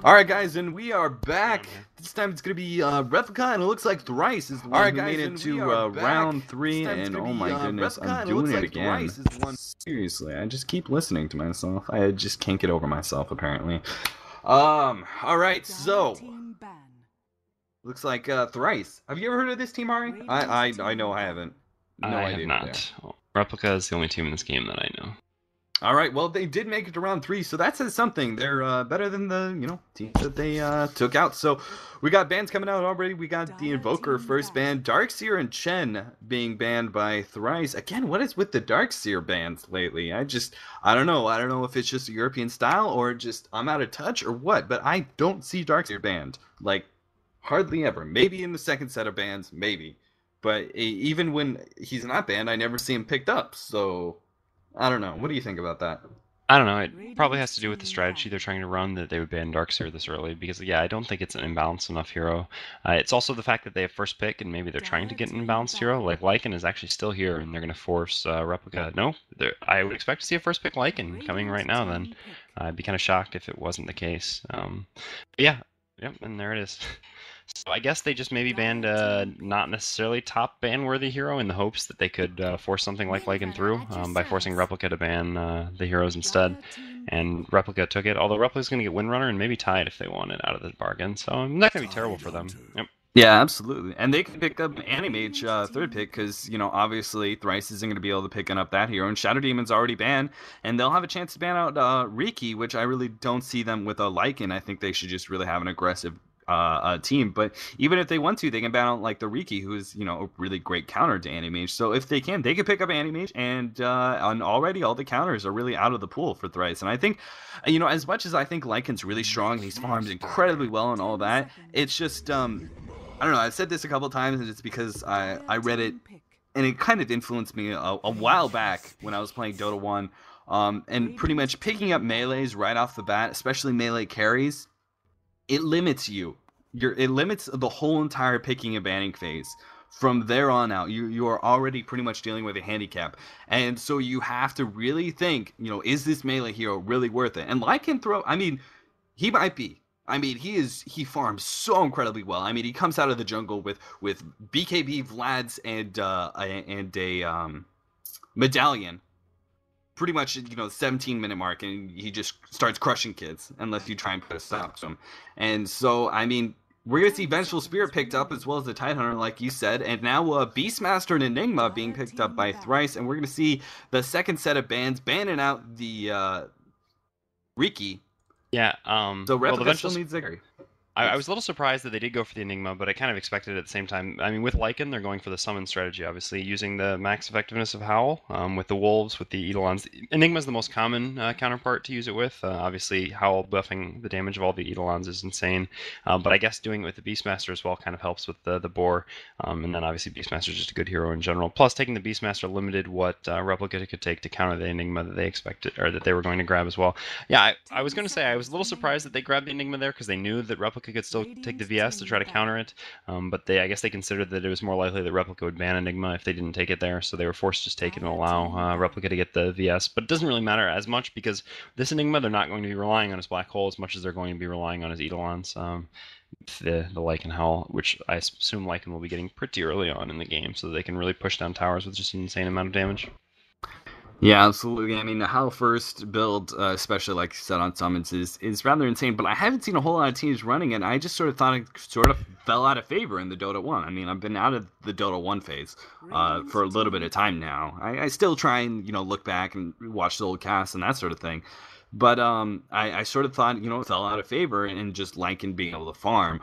Alright guys, and we are back. This time it's going to be Replika, and it looks like THRICE is the one who made it to round 3, and oh my goodness, I'm doing it again. Seriously, I just keep listening to myself. I just can't get over myself, apparently. Alright, so, looks like THRICE. Have you ever heard of this team, Ari? I know I haven't. No I idea. have not. Well, Replika is the only team in this game that I know. All right, well, they did make it to round 3, so that says something. They're better than the, teams that they took out. So we got bans coming out already. We got the Invoker first ban, Darkseer and Chen being banned by THRICE. Again, what is with the Darkseer bans lately? I don't know. I don't know if it's just a European style or just I'm out of touch or what, but I don't see Darkseer banned. Like, hardly ever. Maybe in the second set of bans, maybe. But even when he's not banned, I never see him picked up, so I don't know. What do you think about that? I don't know. It probably has to do with the strategy they're trying to run that they would ban Darkseer this early because, yeah, I don't think it's an imbalanced enough hero. It's also the fact that they have first pick and maybe they're trying to get an imbalanced hero. Like, Lycan is actually still here and they're going to force Replika. No, I would expect to see a first pick Lycan coming right now then. I'd be kind of shocked if it wasn't the case. Yeah, and there it is. So I guess they just maybe banned not necessarily top ban-worthy hero in the hopes that they could force something like Lycan through by forcing Replika to ban the heroes instead. And Replika took it, although Replika's going to get Windrunner and maybe tie it if they want it out of the bargain. So not going to be terrible for them. Yep. Yeah, absolutely. And they can pick up Animage third pick because, obviously THRICE isn't going to be able to pick up that hero. And Shadow Demon's already banned. And they'll have a chance to ban out Riki, which I really don't see them with a Lycan. I think they should just really have an aggressive team. But even if they want to, they can ban out like the Riki, who is, a really great counter to Animage. So if they can pick up Animage. And already all the counters are really out of the pool for THRICE. And I think, as much as I think Lycan's really strong, he's farmed incredibly well and all that, it's just... I don't know, I've said this a couple times, and it's because I read it, and it kind of influenced me a while back when I was playing Dota 1, and pretty much picking up melees right off the bat, especially melee carries, it limits you. It limits the whole entire picking and banning phase. From there on out, you are already pretty much dealing with a handicap, and so you have to really think, is this melee hero really worth it? And Lycan he might be. He farms so incredibly well. He comes out of the jungle with BKB Vlads and a medallion, pretty much 17-minute mark, and he just starts crushing kids unless you try and put a stop to him. And so we're gonna see Vengeful Spirit picked up as well as the Tidehunter, like you said, and now Beastmaster and Enigma being picked up by THRICE, and we're gonna see the second set of bans banning out the Riki. Yeah, so Replika still needs Ziggy. I was a little surprised that they did go for the Enigma, but I kind of expected it at the same time. With Lycan, they're going for the summon strategy, obviously, using the max effectiveness of Howl, with the Wolves, with the Eidolons. Enigma's the most common counterpart to use it with. Obviously, Howl buffing the damage of all the Eidolons is insane, but I guess doing it with the Beastmaster as well kind of helps with the boar, and then obviously Beastmaster's just a good hero in general. Plus, taking the Beastmaster limited what Replika could take to counter the Enigma that they expected, or that they were going to grab as well. Yeah, I was going to say, I was a little surprised that they grabbed the Enigma there, because they knew that Replika could still take the VS to try to counter it, but I guess they considered that it was more likely that Replika would ban Enigma if they didn't take it there, so they were forced to just take it and allow Replika to get the VS. But it doesn't really matter as much, because this Enigma, they're not going to be relying on his Black Hole as much as they're going to be relying on his Eidolons, the Lycan Howl, which I assume Lycan will be getting pretty early on in the game, so they can really push down towers with just an insane amount of damage. Yeah, absolutely. The Howl first build, especially like you said on summons, is rather insane. But I haven't seen a whole lot of teams running it. I just sort of thought it sort of fell out of favor in the Dota 1. I've been out of the Dota 1 phase for a little bit of time now. I still try and look back and watch the old casts and that sort of thing. But I sort of thought it fell out of favor and just Lycan being able to farm.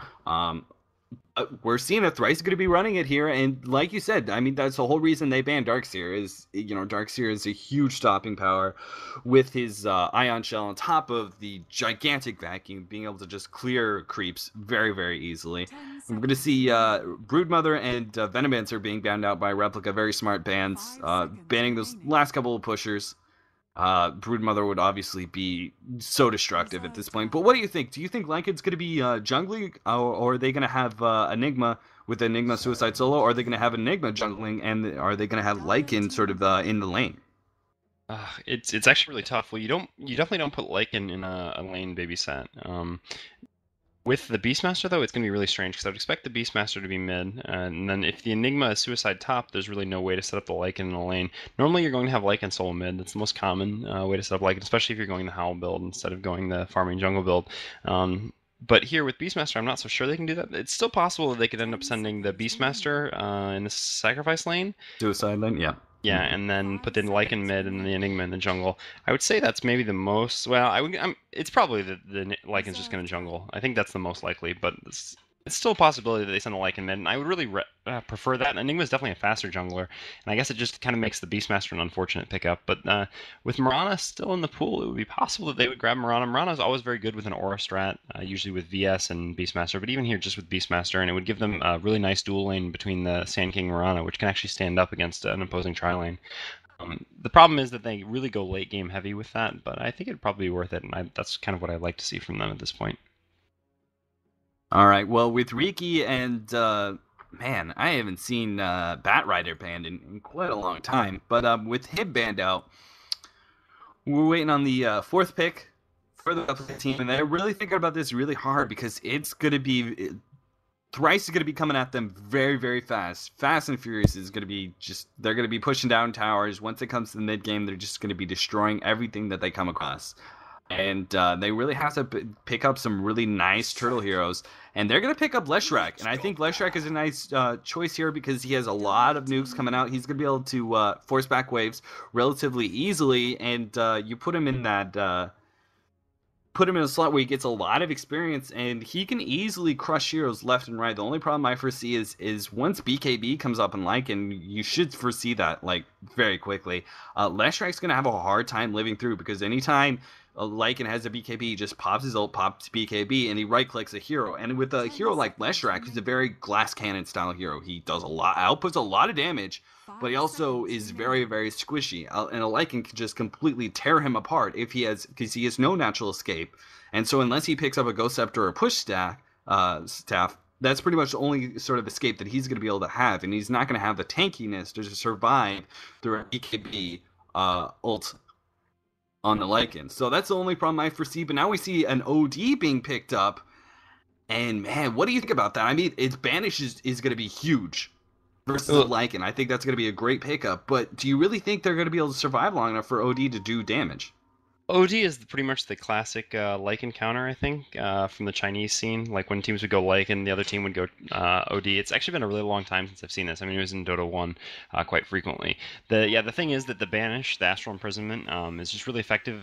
We're seeing that THRICE is going to be running it here, and like you said, that's the whole reason they banned Darkseer. Darkseer is a huge stopping power with his Ion Shell on top of the gigantic vacuum, being able to just clear creeps very, very easily. And we're going to see Broodmother and Venomancer being banned out by Replika, very smart bans, banning those last couple of pushers. Broodmother would obviously be so destructive at this point. But what do you think? Do you think Lycan's going to be jungling, or are they going to have Enigma with Enigma Suicide Solo, or are they going to have Enigma jungling, and are they going to have Lycan sort of in the lane? It's actually really tough. Well, you definitely don't put Lycan in a lane babysat. With the Beastmaster, though, it's going to be really strange because I would expect the Beastmaster to be mid, and then if the Enigma is suicide top, there's really no way to set up the Lycan in a lane. Normally, you're going to have Lycan solo mid. That's the most common way to set up Lycan, especially if you're going the Howl build instead of going the farming jungle build. But here with Beastmaster, I'm not so sure they can do that. It's still possible that they could end up sending the Beastmaster in the sacrifice lane. Suicide lane, yeah. Yeah, and then put the Lycan mid and the Enigma in the jungle. I would say that's maybe the most. Well, it's probably the Lycan's just going to jungle. I think that's the most likely, but it's still a possibility that they send a Lycan mid, and I would really prefer that. Enigma's definitely a faster jungler, and I guess it just kind of makes the Beastmaster an unfortunate pickup. But with Mirana still in the pool, it would be possible that they would grab Mirana. Mirana's always very good with an Aura strat, usually with VS and Beastmaster, but even here just with Beastmaster, and it would give them a really nice dual lane between the Sand King and Mirana, which can actually stand up against an opposing tri lane. The problem is that they really go late game heavy with that, but I think it'd probably be worth it, and that's kind of what I'd like to see from them at this point. All right. Well, with Riki and man, I haven't seen Batrider banned in quite a long time. But with him banned out, we're waiting on the fourth pick for the team, and they're really thinking about this really hard because it's gonna be Thrice is going to be coming at them very, very fast. Fast and Furious is going to be they're going to be pushing down towers. Once it comes to the mid game, they're just going to be destroying everything that they come across. And they really have to pick up some really nice turtle heroes. And they're going to pick up Leshrac. And I think Leshrac is a nice choice here because he has a lot of nukes coming out. He's going to be able to force back waves relatively easily. And you put him in that... put him in a slot where he gets a lot of experience, and he can easily crush heroes left and right. The only problem I foresee is once BKB comes up in Lycan, you should foresee that like very quickly. Leshrac's going to have a hard time living through because anytime Lycan has a BKB, he just pops his ult, pops BKB, and he right-clicks a hero. And with a hero like Leshrac, who's a very glass cannon style hero, he does outputs a lot of damage, but he also is very, very squishy. And a Lycan can just completely tear him apart because he has no natural escape. And so unless he picks up a Ghost Scepter or Push staff, that's pretty much the only sort of escape that he's going to be able to have. And he's not going to have the tankiness to survive through a BKB ult on the Lycan. So that's the only problem I foresee. But now we see an OD being picked up. And man, what do you think about that? I mean, its banish is going to be huge versus the Lycan. I think that's going to be a great pickup. But do you really think they're going to be able to survive long enough for OD to do damage? OD is pretty much the classic Lycan counter, I think, from the Chinese scene. Like when teams would go Lycan, the other team would go OD. It's actually been a really long time since I've seen this. I mean, it was in Dota 1 quite frequently. The thing is that the banish, the Astral Imprisonment, is just really effective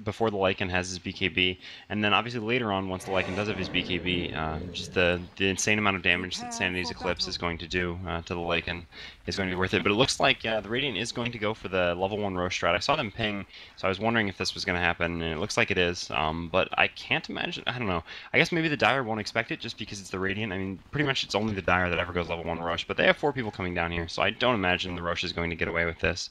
before the Lycan has his BKB, and then obviously later on, once the Lycan does have his BKB, just the insane amount of damage that Sanity's Eclipse is going to do to the Lycan is going to be worth it. But it looks like the Radiant is going to go for the level 1 Roche strat. I saw them ping, so I was wondering if this was going to happen, and it looks like it is. But I can't imagine. I don't know. I guess maybe the Dire won't expect it just because it's the Radiant. I mean, pretty much it's only the Dire that ever goes level 1 Roche, but they have 4 people coming down here, so I don't imagine the Roche is going to get away with this.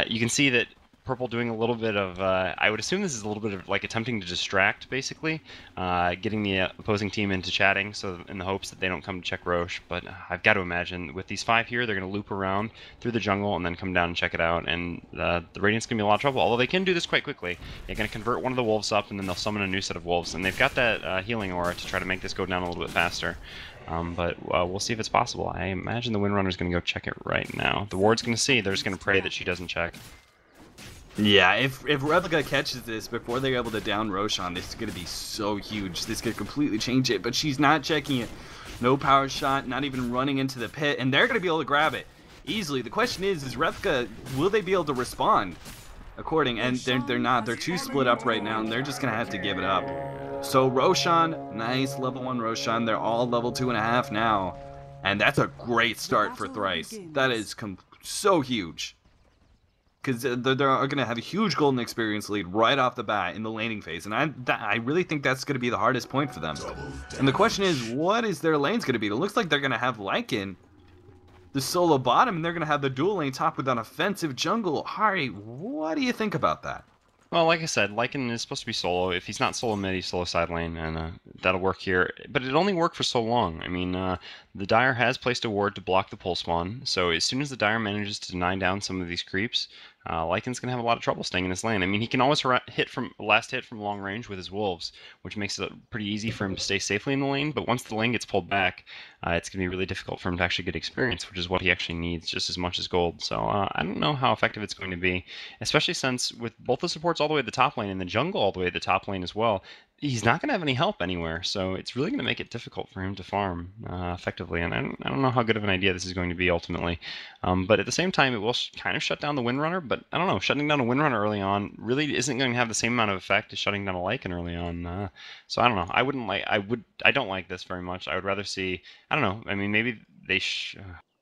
You can see that Purple doing a little bit of, I would assume this is a little bit of like attempting to distract, basically, getting the opposing team into chatting, so in the hopes that they don't come to check Roche. But I've got to imagine with these 5 here, they're going to loop around through the jungle and then come down and check it out, and the Radiant's going to be in a lot of trouble, although they can do this quite quickly. They're going to convert one of the wolves up, and then they'll summon a new set of wolves, and they've got that healing aura to try to make this go down a little bit faster. But we'll see if it's possible. I imagine the Windrunner's going to go check it right now. The Ward's going to see. They're just going to pray that she doesn't check. Yeah, if Replika catches this before they're able to down Roshan, this is going to be so huge. This could completely change it, but she's not checking it. No power shot, not even running into the pit, and they're going to be able to grab it easily. The question is Replika, will they be able to respond according? And they're not. They're too split up right now, and they're just going to have to give it up. So Roshan, nice level 1 Roshan. They're all level 2.5 now, and that's a great start for Thrice. That is so huge. Because they're going to have a huge golden experience lead right off the bat in the laning phase. And I really think that's going to be the hardest point for them. And the question is, what is their lanes going to be? It looks like they're going to have Lycan, the solo bottom, and they're going to have the dual lane top with an offensive jungle. Hari, what do you think about that? Well, like I said, Lycan is supposed to be solo. If he's not solo mid, he's solo side lane, and that'll work here. But it only worked for so long. I mean, the Dire has placed a ward to block the pole spawn, so as soon as the Dire manages to deny down some of these creeps, Lycan's going to have a lot of trouble staying in this lane. I mean, he can always hit from long range with his wolves, which makes it pretty easy for him to stay safely in the lane. But once the lane gets pulled back, it's going to be really difficult for him to actually get experience, which is what he actually needs just as much as gold. So I don't know how effective it's going to be, especially since with both the supports all the way at the top lane and the jungle all the way at the top lane as well, he's not going to have any help anywhere. So it's really going to make it difficult for him to farm effectively. And I don't know how good of an idea this is going to be ultimately. But at the same time, it will kind of shut down the Windrunner. But I don't know, shutting down a Windrunner early on really isn't going to have the same amount of effect as shutting down a Lycan early on. So I don't know. I don't like this very much. I would rather see, I don't know. I mean, maybe they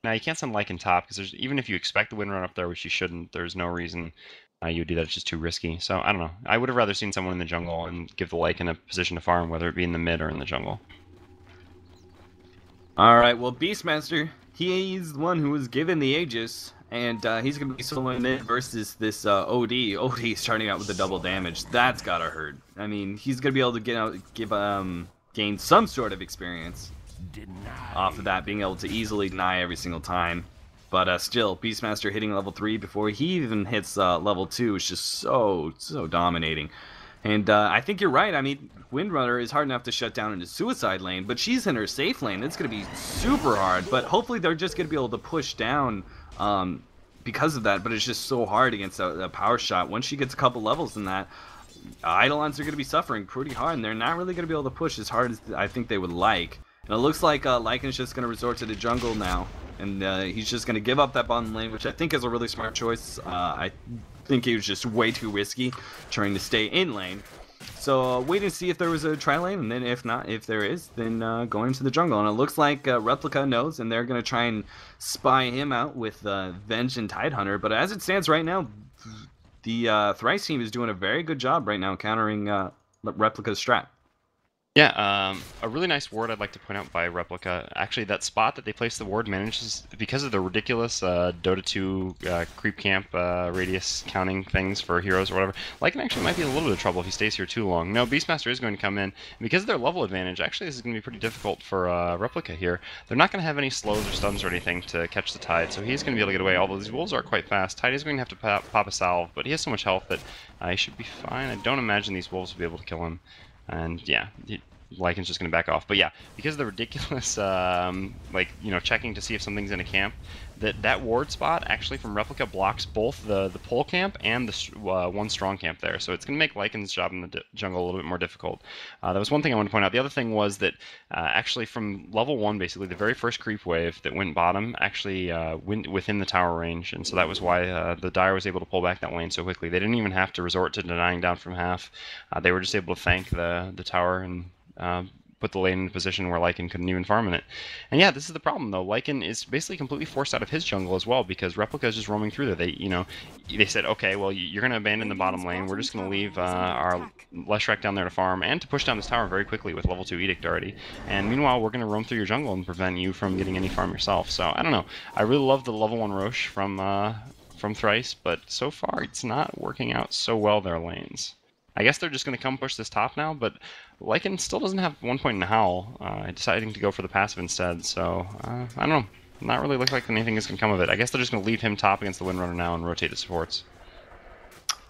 now you can't send Lycan top because even if you expect the Windrunner up there, which you shouldn't, there's no reason you would do that. It's just too risky. So I don't know. I would have rather seen someone in the jungle and give the Lycan a position to farm, whether it be in the mid or in the jungle. All right, well, Beastmaster, he's the one who was given the Aegis, and he's going to be soloing mid versus this OD. OD starting out with the double damage. That's got to hurt. I mean, he's going to be able to gain some sort of experience off of that, being able to easily deny every single time. But still, Beastmaster hitting level 3 before he even hits level 2 is just so dominating. And I think you're right. I mean, Windrunner is hard enough to shut down in the suicide lane, but she's in her safe lane. It's going to be super hard, but hopefully they're just going to be able to push down because of that. But it's just so hard against a power shot. Once she gets a couple levels in that, Eidolons are going to be suffering pretty hard, and they're not really going to be able to push as hard as I think they would like. And it looks like Lycan's just going to resort to the jungle now, and he's just going to give up that bottom lane, which I think is a really smart choice. I think he was just way too risky trying to stay in lane. So wait and see if there was a tri lane, and then if not, if there is, then go into the jungle. And it looks like Replika knows, and they're going to try and spy him out with Venge and Tidehunter. But as it stands right now, the Thrice team is doing a very good job right now countering Replika's strat. Yeah, a really nice ward I'd like to point out by Replika. Actually, that spot that they placed the ward manages, because of the ridiculous Dota 2 creep camp radius counting things for heroes or whatever, Lycan actually might be in a little bit of trouble if he stays here too long. No, Beastmaster is going to come in, and because of their level advantage, actually this is going to be pretty difficult for Replika here. They're not going to have any slows or stuns or anything to catch the Tide, so he's going to be able to get away, although these wolves are quite fast. Tide is going to have to pop a salve, but he has so much health that he should be fine. I don't imagine these wolves will be able to kill him. And yeah, Lycan's just going to back off. But yeah, because of the ridiculous, checking to see if something's in a camp, that ward spot actually from Replika blocks both the pull camp and the one strong camp there. So it's going to make Lycan's job in the jungle a little bit more difficult. That was one thing I wanted to point out. The other thing was that actually from level 1, basically, the very first creep wave that went bottom actually went within the tower range. And so that was why the Dire was able to pull back that lane so quickly. They didn't even have to resort to denying down from half. They were just able to thank the tower and put the lane in a position where Lycan couldn't even farm in it. And yeah, this is the problem though. Lycan is basically completely forced out of his jungle as well because Replika is just roaming through there. They said, okay, well, you're going to abandon the bottom lane. We're just going to leave our Leshrac down there to farm and to push down this tower very quickly with level 2 Edict already. And meanwhile, we're going to roam through your jungle and prevent you from getting any farm yourself. So I don't know. I really love the level 1 Roche from Thrice, but so far it's not working out so well their lanes. I guess they're just going to come push this top now, but Lycan still doesn't have 1 point in the Howl, deciding to go for the passive instead, so I don't know. Not really look like anything is going to come of it. I guess they're just going to leave him top against the Windrunner now and rotate the supports.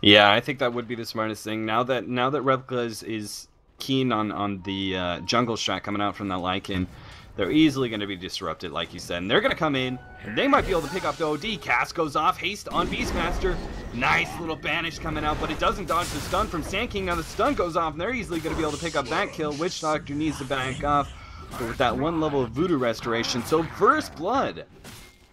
Yeah, I think that would be the smartest thing. Now that Replika is keen on the jungle strat coming out from that Lycan, they're easily going to be disrupted, like you said. And they're going to come in, and they might be able to pick up the OD. Cast goes off, haste on Beastmaster. Nice little banish coming out, but it doesn't dodge the stun from Sand King. Now the stun goes off, and they're easily going to be able to pick up that kill. Witch Doctor needs to back off, but with that 1 level of Voodoo Restoration. So first blood,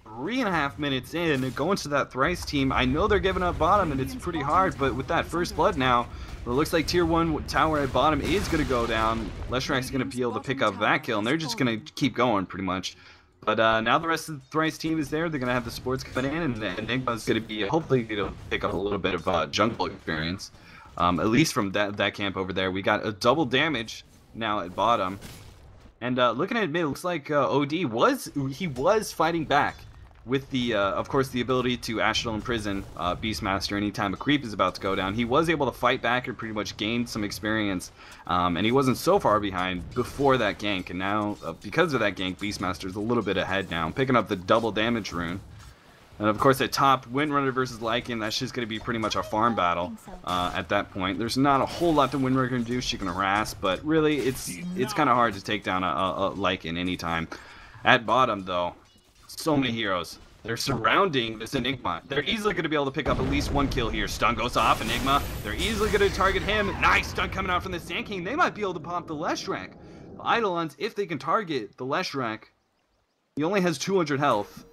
3.5 minutes in, going to that Thrice team. I know they're giving up bottom, and it's pretty hard, but with that first blood now, it looks like tier 1 tower at bottom is going to go down. Leshrac's going to be able to pick up that kill, and they're just going to keep going pretty much. But now the rest of the Thrice team is there. They're going to have the supports coming in, and Enigma's going to be hopefully going to pick up a little bit of jungle experience. At least from that camp over there. We got a double damage now at bottom. And looking at mid, it looks like OD was fighting back with the, of course, the ability to Astral Imprison Beastmaster anytime a creep is about to go down. He was able to fight back and pretty much gain some experience, and he wasn't so far behind before that gank, and now, because of that gank, Beastmaster's a little bit ahead now, picking up the double damage rune. And of course at top, Windrunner versus Lycan, that's just going to be pretty much a farm battle at that point. There's not a whole lot that Windrunner can do. She can harass, but really it's kind of hard to take down a Lycan anytime. At bottom though, so many heroes. They're surrounding this Enigma. They're easily going to be able to pick up at least one kill here. Stun goes off, Enigma. They're easily going to target him. Nice stun coming out from the Sand King. They might be able to pop the Leshrac. The Eidolons, if they can target the Leshrac, he only has 200 health.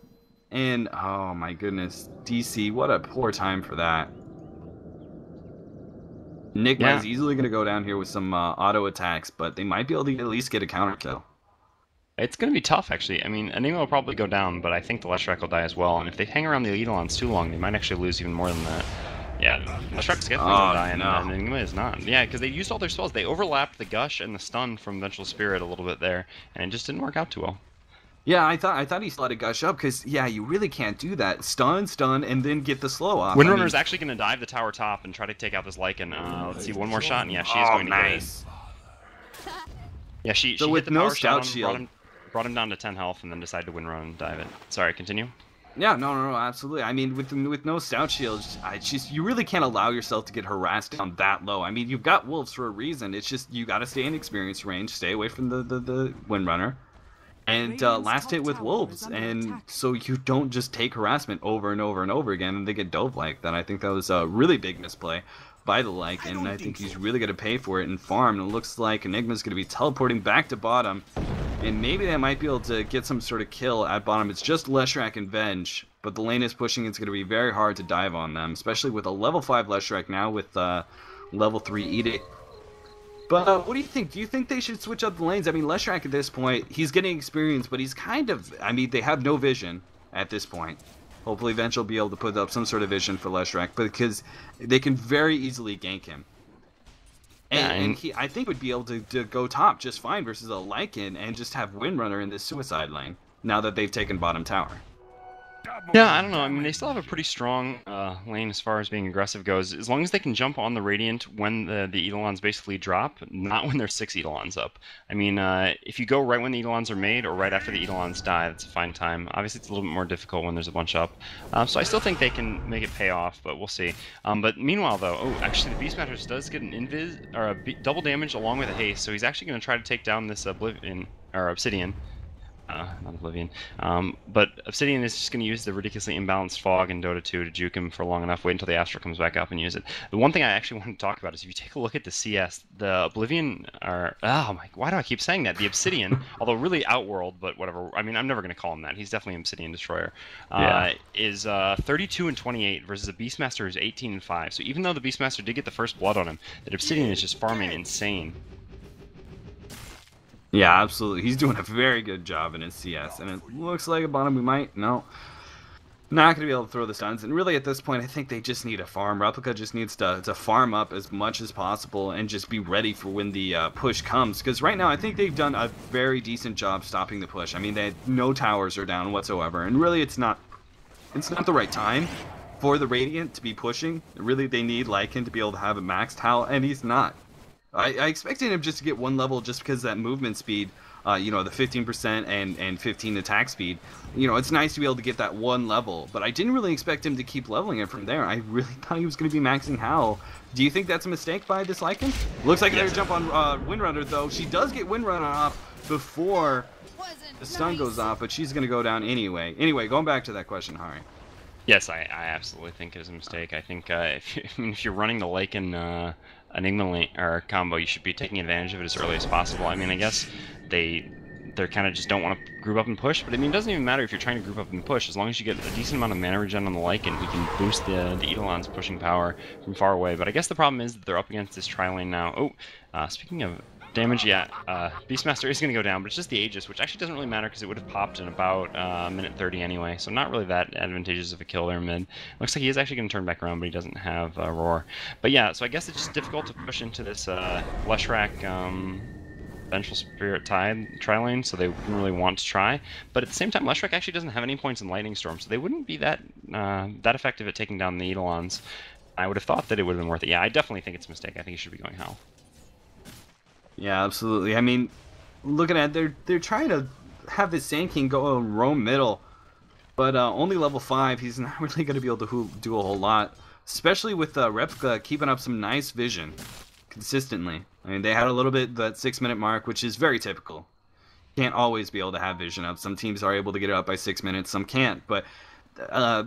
And, oh my goodness, DC, what a poor time for that. Enigma is easily going to go down here with some auto attacks, but they might be able to at least get a counter kill. It's going to be tough, actually. I mean, Enigma will probably go down, but I think the Leshrac will die as well. And if they hang around the Eidolons too long, they might actually lose even more than that. Yeah, Leshrac's definitely going to die, and Enigma is not. Yeah, because they used all their spells. They overlapped the Gush and the Stun from Vengeful Spirit a little bit there, and it just didn't work out too well. Yeah, I thought he still had a Gush up, because, yeah, you really can't do that. Stun, and then get the slow off. Windrunner's actually going to dive the tower top and try to take out this Lycan. Let's see, one more shot, and yeah, she is going to get it. Yeah, she hit the power shot on, brought him down to 10 health, and then decided to Windrunner and dive it. Sorry, continue. Yeah, no, absolutely. I mean, with no stout shields, you really can't allow yourself to get harassed down that low. I mean, you've got wolves for a reason. It's just you got to stay in experience range, stay away from the Windrunner, and last hit with wolves, and so you don't just take harassment over and over and over again, and they get dove like that. I think that was a really big misplay by the Lycan, and I think he's really going to pay for it in farm. And it looks like Enigma's going to be teleporting back to bottom. And maybe they might be able to get some sort of kill at bottom. It's just Leshrac and Venge, but the lane is pushing. It's going to be very hard to dive on them, especially with a level 5 Leshrac now with level 3 Edict. But what do you think? Do you think they should switch up the lanes? I mean, Leshrac at this point, he's getting experience, but he's kind of... I mean, they have no vision at this point. Hopefully Venge will be able to put up some sort of vision for Leshrac, because they can very easily gank him. And he, I think, would be able to go top just fine versus a Lycan and just have Windrunner in this suicide lane now that they've taken bottom tower. Yeah, I don't know. I mean, they still have a pretty strong lane as far as being aggressive goes. As long as they can jump on the Radiant when the Eidolons basically drop, not when there's 6 Eidolons up. I mean, if you go right when the Eidolons are made or right after the Eidolons die, that's a fine time. Obviously, it's a little bit more difficult when there's a bunch up. So I still think they can make it pay off, but we'll see. But meanwhile, though, oh, actually, the Beastmaster does get an invis or a double damage along with a haste, so he's actually going to try to take down this Obsidian. Not Oblivion. But Obsidian is just going to use the ridiculously imbalanced Fog in Dota 2 to juke him for long enough, wait until the Astral comes back up and use it. The one thing I actually want to talk about is if you take a look at the CS, the Oblivion, why do I keep saying that? The Obsidian, although really Outworld, but whatever, I mean, I'm never going to call him that. He's definitely Obsidian Destroyer, is 32 and 28 versus a Beastmaster who's 18 and 5. So even though the Beastmaster did get the first blood on him, that Obsidian is just farming insane. Yeah, absolutely. He's doing a very good job in his CS, and it looks like at bottom we might, not going to be able to throw the stuns. And really at this point, I think they just need a farm. Replika just needs to farm up as much as possible and just be ready for when the push comes. Because right now, I think they've done a very decent job stopping the push. I mean, no towers are down whatsoever, and really it's not the right time for the Radiant to be pushing. Really, they need Lycan to be able to have a maxed Howl, and he's not. I expected him just to get one level just because of that movement speed, you know, the 15% and 15 attack speed. You know, it's nice to be able to get that one level, but I didn't really expect him to keep leveling it from there. I really thought he was going to be maxing Howl. Do you think that's a mistake by this Lycan? Looks like they're going to jump on Windrunner, though. She does get Windrunner off before the stun goes off, but she's going to go down anyway. Anyway, going back to that question, Hari. Yes, I absolutely think it is a mistake. I think if you're running the Lycan Enigma lane, or combo, you should be taking advantage of it as early as possible. I mean, I guess they're kind of just don't want to group up and push, but I mean, it doesn't even matter if you're trying to group up and push. As long as you get a decent amount of mana regen on the Lycan, he can boost the Eidolon's pushing power from far away. But I guess the problem is that they're up against this tri-lane now. Oh, speaking of damage, Beastmaster is going to go down, but it's just the Aegis, which actually doesn't really matter because it would have popped in about minute 30 anyway, so not really that advantageous of a kill there mid. Looks like he is actually going to turn back around, but he doesn't have Roar. But yeah, so I guess it's just difficult to push into this Leshrac Vengeful Spirit Tide tri-lane, so they wouldn't really want to try. But at the same time, Leshrac actually doesn't have any points in Lightning Storm, so they wouldn't be that effective at taking down the Eidolons. I would have thought that it would have been worth it. Yeah, I definitely think it's a mistake. I think he should be going Howl. Yeah, absolutely. I mean, looking at they're trying to have this Sand King go and roam middle. But only level 5, he's not really going to be able to do a whole lot, especially with Replika keeping up some nice vision consistently. I mean, they had a little bit that 6-minute mark, which is very typical. Can't always be able to have vision up. Some teams are able to get it up by 6 minutes, some can't. But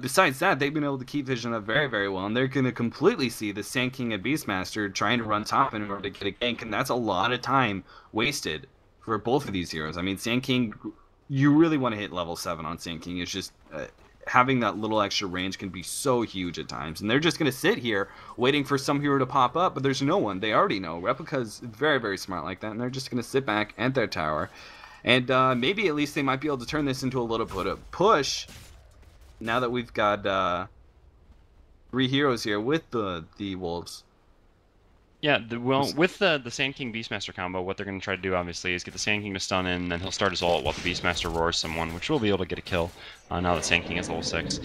besides that, they've been able to keep vision up very, very well, and they're going to completely see the Sand King and Beastmaster trying to run top in order to get a gank, and that's a lot of time wasted for both of these heroes. I mean, Sand King, you really want to hit level 7 on Sand King. It's just having that little extra range can be so huge at times, and they're just going to sit here waiting for some hero to pop up, but there's no one. They already know. Replika's very, very smart like that, and they're just going to sit back at their tower, and maybe at least they might be able to turn this into a little bit of push. Now that we've got 3 heroes here with the wolves. Yeah, well, with the Sand King Beastmaster combo, what they're going to try to do, obviously, is get the Sand King to stun in, and then he'll start his ult while the Beastmaster roars someone, which will be able to get a kill now that Sand King is level 6.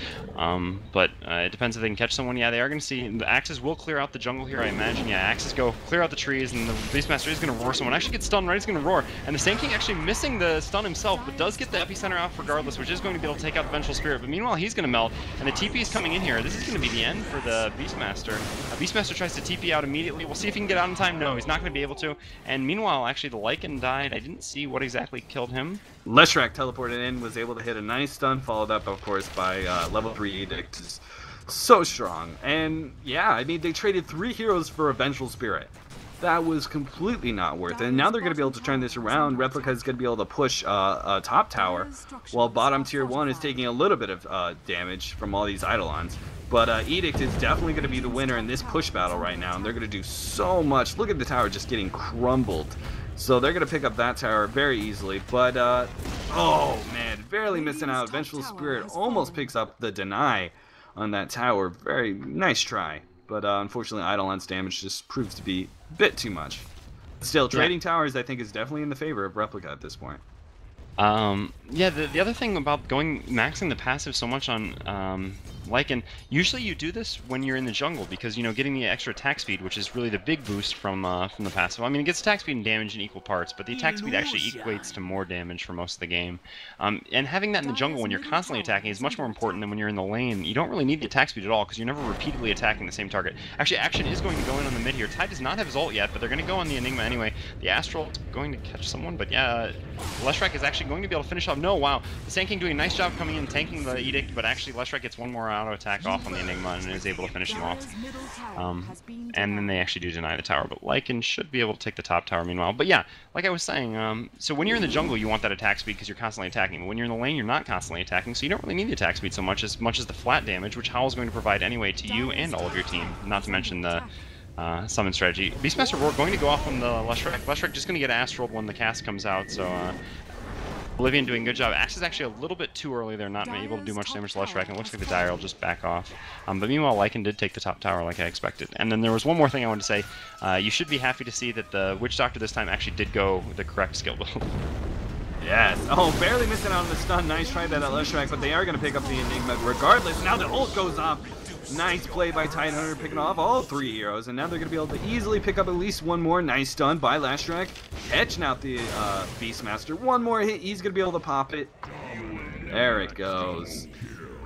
But it depends if they can catch someone. Yeah, they are going to see... The Axes will clear out the jungle here, I imagine. Yeah, Axes go clear out the trees, and the Beastmaster is going to roar someone. Actually gets stunned, right? He's going to roar. And the Sand King actually missing the stun himself, but does get the epicenter off regardless, which is going to be able to take out the Vengeful Spirit. But meanwhile, he's going to melt, and the TP is coming in here. This is going to be the end for the Beastmaster. Beastmaster tries to TP out immediately. We'll see if he can get out in time. No, he's not going to be able to. And meanwhile, actually, the Lycan died. I didn't see what exactly killed him. Leshrac teleported in, was able to hit a nice stun, followed up, of course, by level 3 Edict. Is so strong. And yeah, I mean, they traded 3 heroes for a Vengeful Spirit. That was completely not worth it. And now they're going to be able to turn this around. Replika is going to be able to push a top tower, while bottom tier 1 is taking a little bit of damage from all these Eidolons. But Edict is definitely going to be the winner in this push battle right now, and they're going to do so much. Look at the tower just getting crumbled. So they're going to pick up that tower very easily. But, oh man, barely missing out. Vengeful Spirit almost picks up the deny on that tower. Very nice try. But unfortunately, Eidolon's damage just proves to be a bit too much. Still, trading towers, I think, is definitely in the favor of Replika at this point. Yeah, the other thing about maxing the passive so much on Lycan, usually you do this when you're in the jungle because, you know, getting the extra attack speed, which is really the big boost from the passive. I mean, it gets attack speed and damage in equal parts, but the attack speed actually equates to more damage for most of the game. And having that in the jungle when you're constantly attacking is much more important than when you're in the lane. You don't really need the attack speed at all because you're never repeatedly attacking the same target. Actually, Action is going to go in on the mid here. Tide does not have his ult yet, but they're going to go on the Enigma anyway. The Astral is going to catch someone, but yeah, Leshrac is actually going to be able to finish off. No, wow. The Sand King doing a nice job coming in, tanking the Edict, but actually Leshrac gets one more auto attack off on the Enigma and is able to finish him off. And then they actually do deny the tower, but Lycan should be able to take the top tower meanwhile. But yeah, like I was saying, so when you're in the jungle, you want that attack speed because you're constantly attacking. But when you're in the lane, you're not constantly attacking, so you don't really need the attack speed so much as the flat damage, which Howl's going to provide anyway to you and all of your team, not to mention the summon strategy. Beastmaster Roar going to go off on the Leshrac. Leshrac just going to get Astraled when the cast comes out, so Oblivion doing a good job. Axe is actually a little bit too early. They're not able to do much damage to Leshrac, and it looks like the Dire will just back off. But meanwhile, Lycan did take the top tower like I expected. And then there was one more thing I wanted to say. You should be happy to see that the Witch Doctor this time actually did go the correct skill build. Yes. Oh, barely missing out on the stun. Nice try that at Leshrac, but they are going to pick up the Enigma regardless. Now the ult goes off. Nice play by Tidehunter, picking off all 3 heroes, and now they're going to be able to easily pick up at least one more. Nice stun by Leshrac, catching out the Beastmaster. One more hit, he's going to be able to pop it. There it goes.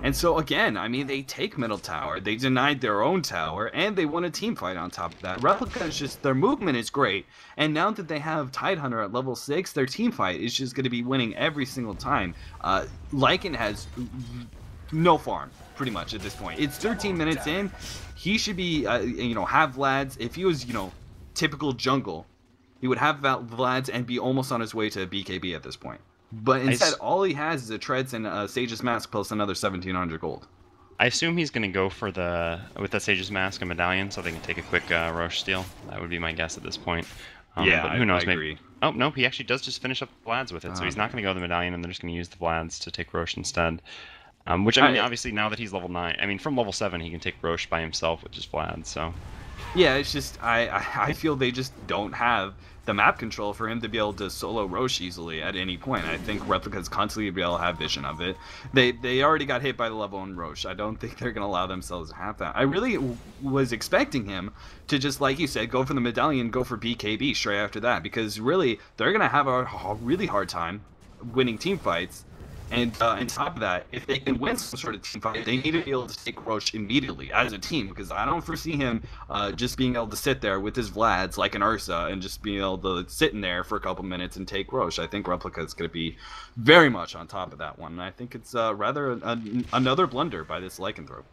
And so again, I mean, they take middle tower, they denied their own tower, and they won a team fight on top of that. Replika is just, their movement is great, and now that they have Tidehunter at level 6, their team fight is just going to be winning every single time. Lycan has no farm, pretty much, at this point. It's 13 minutes in. He should be, you know, have Vlad's. If he was, you know, typical jungle, he would have Vlad's and be almost on his way to BKB at this point. But instead, all he has is a Treads and a Sage's Mask plus another 1,700 gold. I assume he's going to go for with the Sage's Mask and Medallion so they can take a quick Roche steal. That would be my guess at this point. Yeah, but who knows? I agree. Oh, no, he actually does just finish up Vlad's with it, so he's not going to go the Medallion, and they're just going to use the Vlad's to take Roche instead. Which, I mean, obviously, now that he's level 9, I mean, from level 7, he can take Roche by himself with just Vlad, so... Yeah, it's just, I feel they just don't have the map control for him to be able to solo Roche easily at any point. I think Replika's constantly be able to have vision of it. They already got hit by the level on Roche. I don't think they're going to allow themselves to have that. I really was expecting him to just, like you said, go for the Medallion, go for BKB straight after that, because really, they're going to have a really hard time winning team fights And on top of that, if they can win some sort of team fight, they need to be able to take Roche immediately as a team, because I don't foresee him just being able to sit there with his Vlads like an Ursa and just being able to sit in there for a couple minutes and take Roche. I think Replika is going to be very much on top of that one, and I think it's rather another blunder by this Lycanthrope.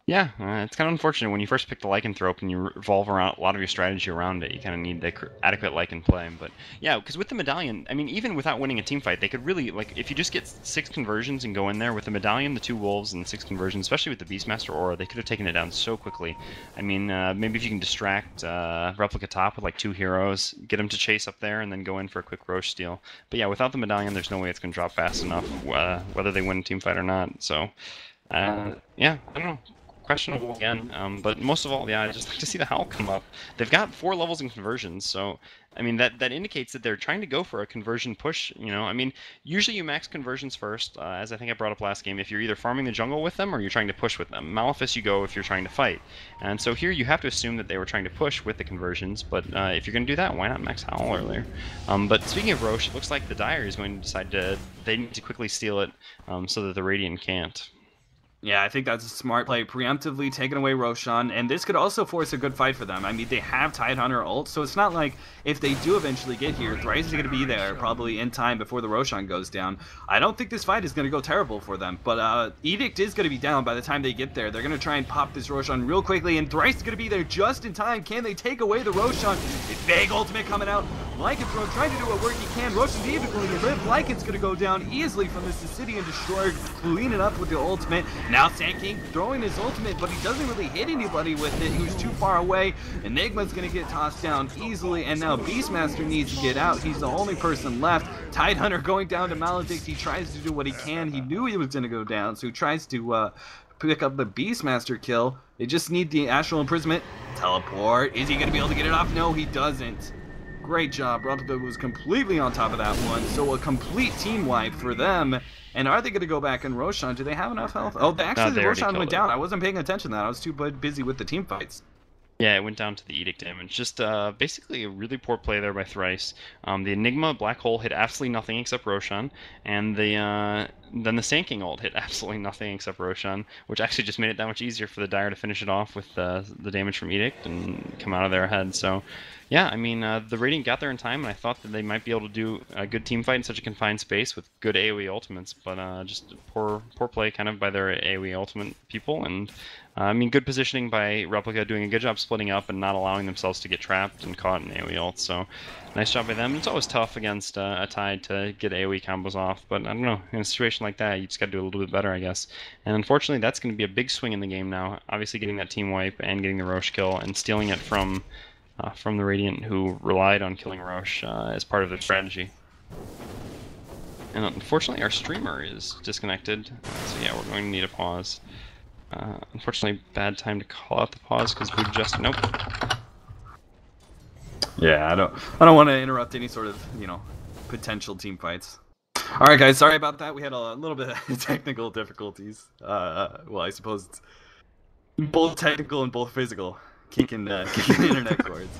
Yeah, it's kind of unfortunate when you first pick the Lycanthrope and you revolve around a lot of your strategy around it. You kind of need the adequate Lycan play. But yeah, because with the Medallion, I mean, even without winning a team fight, they could really, like, if you just get 6 conversions and go in there with the Medallion, the 2 Wolves, and 6 conversions, especially with the Beastmaster Aura, they could have taken it down so quickly. I mean, maybe if you can distract Replika top with like 2 heroes, get him to chase up there, and then go in for a quick Roche steal. But yeah, without the Medallion, there's no way it's going to drop fast enough, whether they win a team fight or not. So, yeah, I don't know. Questionable again, but most of all, yeah, I just like to see the Howl come up. They've got 4 levels in conversions, so I mean that indicates that they're trying to go for a conversion push. You know, I mean, usually you max conversions first, as I think I brought up last game. If you're either farming the jungle with them or you're trying to push with them. Malefice you go if you're trying to fight, and so here you have to assume that they were trying to push with the conversions. But if you're going to do that, why not max Howl earlier? But speaking of Roche, it looks like the Dire is going to decide they need to quickly steal it so that the Radiant can't. Yeah, I think that's a smart play, preemptively taking away Roshan, and this could also force a good fight for them. I mean, they have Tidehunter ult, so it's not like if they do eventually get here, Thrice is going to be there probably in time before the Roshan goes down. I don't think this fight is going to go terrible for them, but Edict is going to be down by the time they get there. They're going to try and pop this Roshan real quickly, and Thrice is going to be there just in time. Can they take away the Roshan? Big ultimate coming out. Lycanthrope trying to do what work he can. Roshan's even going to live. Lycan's going to go down easily from this City and Destroyer, clean it up with the ultimate. Now Sand King throwing his ultimate, but he doesn't really hit anybody with it. He was too far away. Enigma's going to get tossed down easily, and now Beastmaster needs to get out. He's the only person left. Tidehunter going down to Maledict. He tries to do what he can. He knew he was going to go down, so he tries to pick up the Beastmaster kill. They just need the Astral Imprisonment. Teleport. Is he going to be able to get it off? No, he doesn't. Great job. Replika was completely on top of that one, so a complete team wipe for them. And are they going to go back in Roshan? Do they have enough health? Oh, actually, the Roshan went down. I wasn't paying attention to that. I was too busy with the team fights. Yeah, it went down to the Edict damage. Just basically a really poor play there by Thrice. The Enigma Black Hole hit absolutely nothing except Roshan, and then the Sand King ult hit absolutely nothing except Roshan, which actually just made it that much easier for the Dire to finish it off with the damage from Edict and come out of there ahead. So, yeah, I mean, the Radiant got there in time, and I thought that they might be able to do a good team fight in such a confined space with good AoE ultimates, but just poor play kind of by their AoE ultimate people, and I mean, good positioning by Replika, doing a good job splitting up and not allowing themselves to get trapped and caught in AoE ult, so nice job by them. It's always tough against a Tide to get AoE combos off, but I don't know, in a situation like that, you just got to do a little bit better, I guess. And unfortunately, that's going to be a big swing in the game now, obviously getting that team wipe and getting the Roche kill and stealing it from the Radiant, who relied on killing Roche as part of their strategy. And unfortunately, our streamer is disconnected, so yeah, we're going to need a pause. Unfortunately, bad time to call out the pause because we just nope. Yeah, I don't want to interrupt any sort of potential team fights. All right, guys, sorry about that. We had a little bit of technical difficulties. Well, I suppose it's both technical and both physical, kicking internet cords.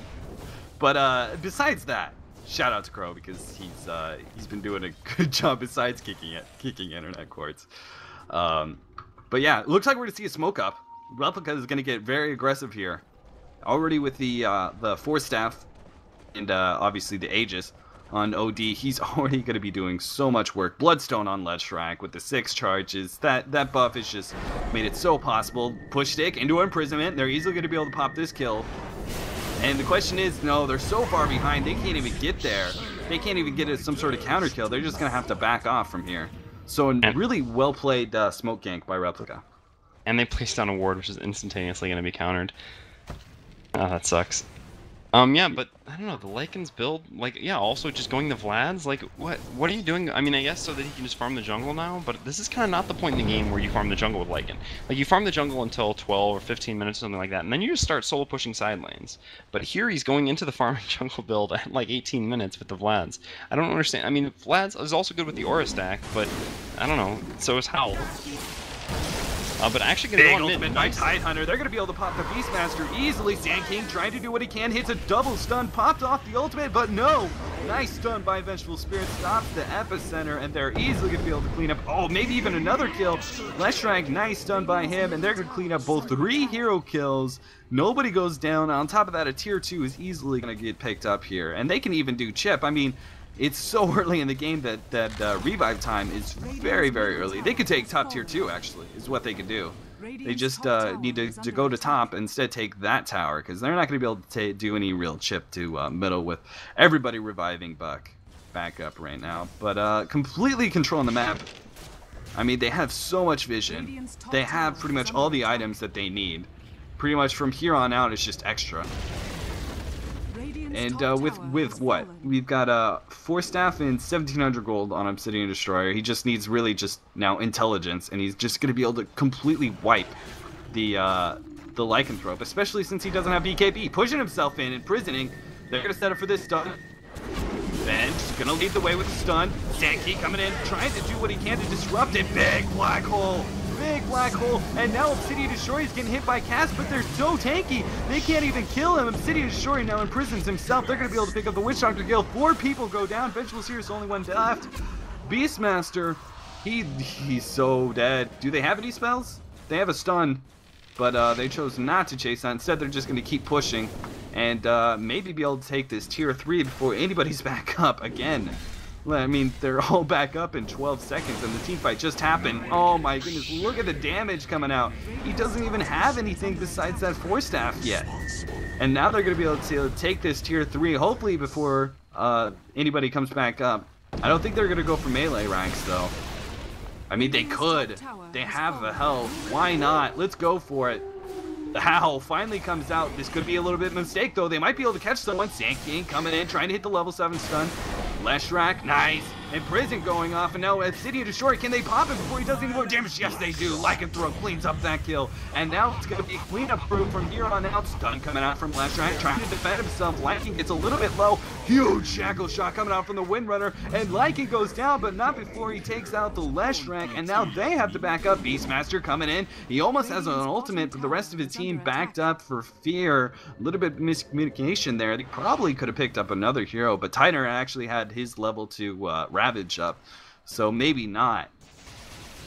But besides that, shout out to Crow because he's been doing a good job besides kicking internet cords. But yeah, it looks like we're gonna see a smoke up. Replika is gonna get very aggressive here. Already with the Force Staff and obviously the Aegis on OD, he's already gonna be doing so much work. Bloodstone on Ledstrak with the 6 charges. That buff has just made it so possible. Push stick into imprisonment. They're easily gonna be able to pop this kill. And the question is, no, they're so far behind, they can't even get there. They can't even get some sort of counter kill. They're just gonna have to back off from here. So a really well played smoke gank by Replika. And they placed down a ward, which is instantaneously going to be countered. Oh, that sucks. Yeah, but I don't know, the Lycan's build, like, yeah, also just going the Vlads, like, what are you doing? I mean, I guess so that he can just farm the jungle now, but this is kind of not the point in the game where you farm the jungle with Lycan. Like, you farm the jungle until 12 or 15 minutes or something like that, and then you just start solo pushing side lanes. But here he's going into the farming jungle build at like 18 minutes with the Vlads. I don't understand. I mean, Vlads is also good with the Aura stack, but I don't know, so is Howl. But actually going to Big go on mid. ultimate by Tidehunter. They're going to be able to pop the Beastmaster easily. Sand King trying to do what he can. Hits a double stun. Popped off the ultimate, but no. Nice stun by Vengeful Spirit. Stops the epicenter, and they're easily going to be able to clean up. Oh, maybe even another kill. Leshrank, nice stun by him, and they're going to clean up both 3 hero kills. Nobody goes down. On top of that, a tier 2 is easily going to get picked up here. And they can even do chip. I mean, it's so early in the game that revive time is very, very early. They could take top tier 2, actually, is what they could do. They just need to go to top, instead take that tower, because they're not going to be able to do any real chip to middle with everybody reviving Buck back up right now. But completely controlling the map. I mean, they have so much vision. They have pretty much all the items that they need. Pretty much from here on out, it's just extra. And with what? We've got 4 staff and 1,700 gold on Obsidian Destroyer. He just needs really just now intelligence, and he's just going to be able to completely wipe the Lycanthrope, especially since he doesn't have BKB. Pushing himself in, imprisoning. They're going to set up for this stun. Ben's going to lead the way with the stun. Sankey coming in, trying to do what he can to disrupt it. Big black hole. Big black hole, and now Obsidian Destroyer is getting hit by Cass, but they're so tanky, they can't even kill him. Obsidian Destroyer now imprisons himself. They're going to be able to pick up the Witch Doctor Gale. 4 people go down. Vengeful Seer's only 1 left. Beastmaster, he's so dead. Do they have any spells? They have a stun, but they chose not to chase that. Instead, they're just going to keep pushing and maybe be able to take this tier 3 before anybody's back up again. I mean, they're all back up in 12 seconds, and the teamfight just happened. Oh my goodness, look at the damage coming out. He doesn't even have anything besides that 4 staff yet. And now they're going to be able to take this tier 3, hopefully before anybody comes back up. I don't think they're going to go for melee ranks, though. I mean, they could. They have the health. Why not? Let's go for it. The Howl finally comes out. This could be a little bit of a mistake, though. They might be able to catch someone. Sand King coming in, trying to hit the level 7 stun. Leshrac, nice. Imprison going off, and now Obsidian Destroyer. Can they pop him before he does any more damage? Yes, they do. Lycanthrope cleans up that kill. And now it's going to be a cleanup crew from here on out. Stun coming out from Leshrac, trying to defend himself. Lycan gets a little bit low. Huge shackle shot coming out from the Windrunner. And Lycan goes down, but not before he takes out the Leshrac. And now they have to back up. Beastmaster coming in. He almost has an ultimate, but the rest of his team backed up for fear. A little bit of miscommunication there. They probably could have picked up another hero, but Tyner actually had his level to Ravage up, so maybe not.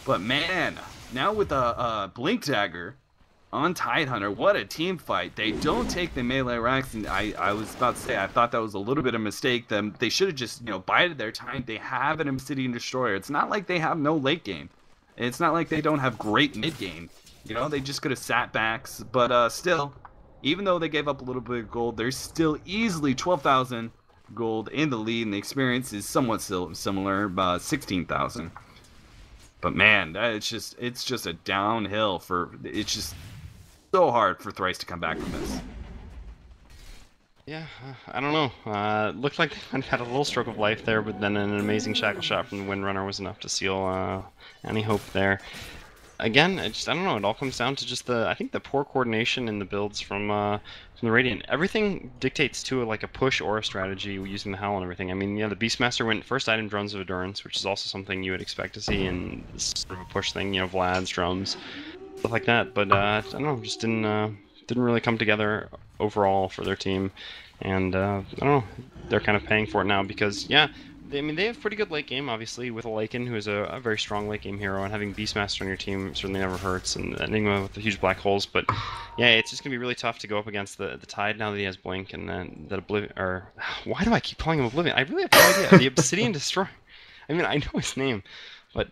But man, now with a Blink Dagger on Tidehunter, what a team fight. They don't take the melee ranks, and I was about to say I thought that was a little bit of a mistake. They should have just, bided their time. They have an Obsidian Destroyer. It's not like they have no late game. It's not like they don't have great mid game. They just could have sat backs, but still, even though they gave up a little bit of gold, they're still easily 12,000 gold in the lead, and the experience is somewhat similar, 16,000. But man, it's just a downhill it's just so hard for Thrice to come back from this. Yeah, I don't know. Looked like they had a little stroke of life there, but then an amazing shackle shot from the Windrunner was enough to seal any hope there. Again, I don't know. It all comes down to just I think the poor coordination in the builds from the Radiant. Everything dictates to a push or a strategy using the Howl and everything. I mean, yeah, the Beastmaster went first item, Drones of Endurance, which is also something you would expect to see in this sort of a push thing. Vlad's drums, stuff like that. But I don't know, just didn't really come together overall for their team. And I don't know, they're kind of paying for it now because they have pretty good late game, obviously, with a Lycan, who is a very strong late game hero, and having Beastmaster on your team certainly never hurts, and Enigma with the huge black holes. But yeah, it's just gonna be really tough to go up against the Tide now that he has Blink, and then that Oblivion. Or why do I keep calling him Oblivion? I really have no idea. The Obsidian Destroyer. I mean, I know his name, but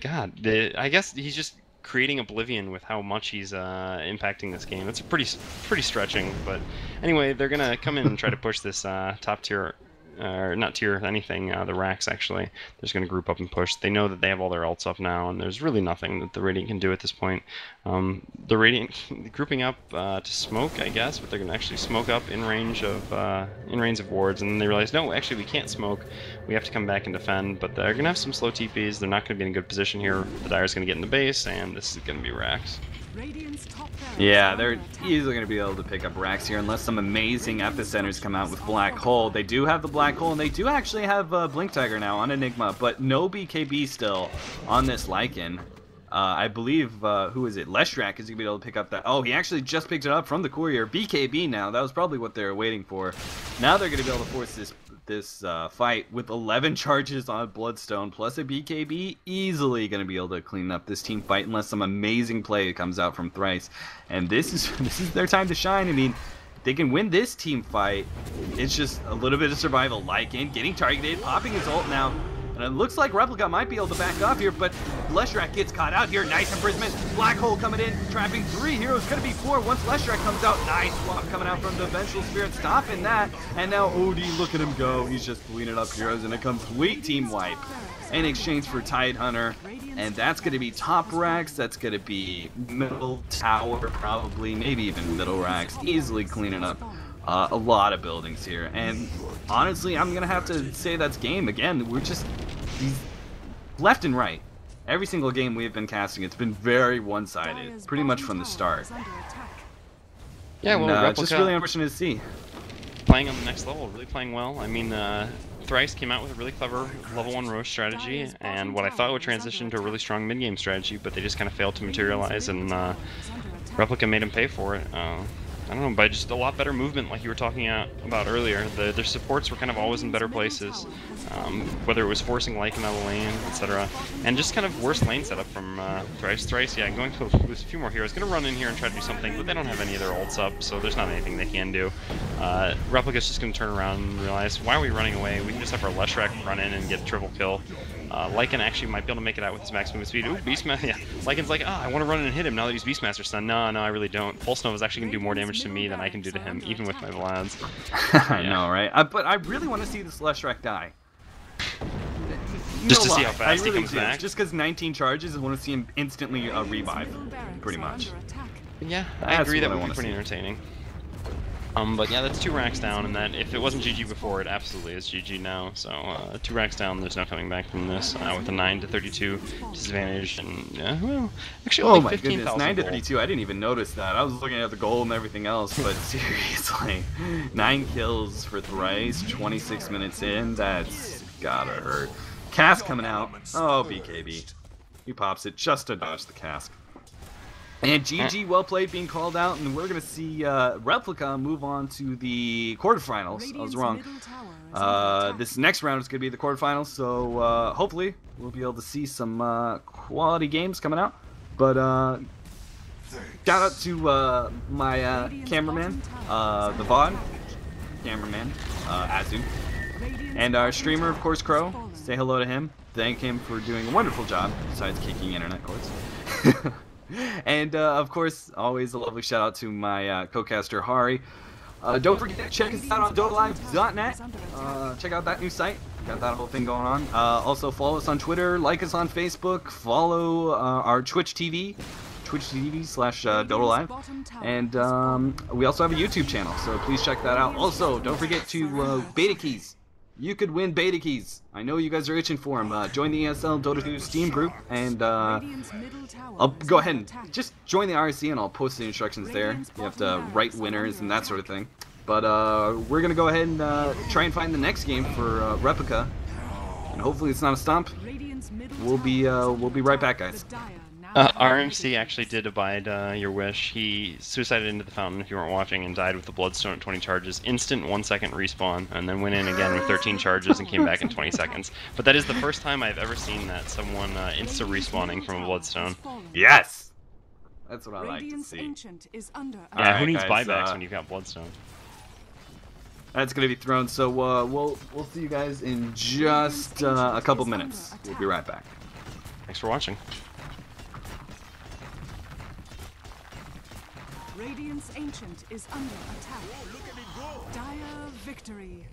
God, I guess he's just creating Oblivion with how much he's impacting this game. It's pretty stretching, but anyway, they're gonna come in and try to push this top tier. Or not tier anything, the racks actually. They're just going to group up and push. They know that they have all their ults up now, and there's really nothing that the Radiant can do at this point. The Radiant grouping up to smoke, I guess, but they're going to actually smoke up in range of wards, and then they realize, no, actually we can't smoke. We have to come back and defend, but they're going to have some slow TPs. They're not going to be in a good position here. The Dire's going to get in the base, and this is going to be racks. Yeah, they're easily going to be able to pick up racks here unless some amazing epicenters come out with Black Hole. They do have the Black Hole, and they do actually have Blink Tiger now on Enigma, but no BKB still on this Lycan. I believe, who is it? Leshrak is going to be able to pick up that. Oh, he actually just picked it up from the courier. BKB now. That was probably what they were waiting for. Now they're going to be able to force this fight with 11 charges on Bloodstone plus a BKB. Easily going to be able to clean up this team fight unless some amazing play comes out from THRICE. And this is their time to shine. I mean, they can win this team fight. It's just a little bit of survival. Lycan getting targeted, popping his ult now. And it looks like Replika might be able to back off here, but Leshrak gets caught out here. Nice imprisonment. Black Hole coming in, trapping 3 heroes. Gonna be 4 once Leshrak comes out. Nice swap coming out from the Vengeful Spirit, stopping that. And now Odie, look at him go. He's just cleaning up heroes in a complete team wipe in exchange for Tidehunter. And that's going to be top racks. That's going to be middle tower, probably, maybe even middle racks. Easily cleaning up a lot of buildings here. And honestly, I'm going to have to say that's game. Again, we're just left and right. Every single game we've been casting, it's been very one-sided, pretty much from the start. Yeah, well, and, Replika, it's just really unfortunate to see. Playing on the next level, really playing well. I mean, THRICE came out with a really clever level 1 Roche strategy, and what I thought would transition to a really strong mid-game strategy, but they just kind of failed to materialize, and Replika made them pay for it. I don't know, by just a lot better movement, like you were talking about earlier. Their supports were kind of always in better places, whether it was forcing Lycan out of the lane, etc. And just kind of worse lane setup from THRICE. THRICE, yeah, going to lose a few more heroes. Going to run in here and try to do something, but they don't have any of their ults up, so there's not anything they can do. Replika's just going to turn around and realize, why are we running away? We can just have our Leshrak run in and get a triple kill. Lycan actually might be able to make it out with his max movement speed. Ooh, Beastmaster, yeah. Lycan's like, I want to run in and hit him now that he's Beastmaster stun. No, I really don't. Pulse Nova is actually going to do more damage to me than I can do to him, even with my Vlads. I know, right? But I really want to see this Leshrak die. Just to see how fast he comes back? Just because 19 charges, I want to see him instantly revive, pretty much. Yeah, I agree that would be pretty entertaining. But yeah, that's 2 racks down, and that if it wasn't GG before, it absolutely is GG now. So 2 racks down, there's no coming back from this with a 9-32 disadvantage, and well, actually only 15,000. Oh my goodness, 9-32! I didn't even notice that. I was looking at the goal and everything else, but seriously, 9 kills for THRICE, 26 minutes in. That's gotta hurt. Cask coming out. Oh, BKB. He pops it just to dodge the cask. And GG, well played, being called out, and we're going to see Replika move on to the quarterfinals. I was wrong. This next round is going to be the quarterfinals, so hopefully we'll be able to see some quality games coming out. But shout out to my cameraman, the VOD cameraman, Azu, and our streamer, of course, Crow. Say hello to him. Thank him for doing a wonderful job, besides kicking internet cords. And of course, always a lovely shout out to my co-caster Hari. Don't forget to check us out on dotalive.net. Check out that new site. Got that whole thing going on. Also follow us on Twitter, like us on Facebook, follow our Twitch TV, twitch.tv/dotalive, and we also have a YouTube channel, so please check that out. Also, don't forget to beta keys. You could win beta keys. I know you guys are itching for them. Join the ESL Dota 2 Steam group, and I'll go ahead and just join the RC, and I'll post the instructions there. You have to write winners and that sort of thing. But we're gonna go ahead and try and find the next game for Replika, and hopefully it's not a stomp. We'll be right back, guys. RMC actually did abide your wish. He suicided into the fountain, if you weren't watching, and died with the Bloodstone at 20 charges. Instant 1-second respawn, and then went in again with 13 charges and came back in 20 seconds. But that is the first time I've ever seen that, someone insta-respawning from a Bloodstone. Yes! That's what I like to see. Yeah, who needs buybacks when you've got Bloodstone? That's going to be thrown, so we'll see you guys in just a couple minutes. We'll be right back. Thanks for watching. Radiant's Ancient is under attack. Oh, look at it go! Dire victory.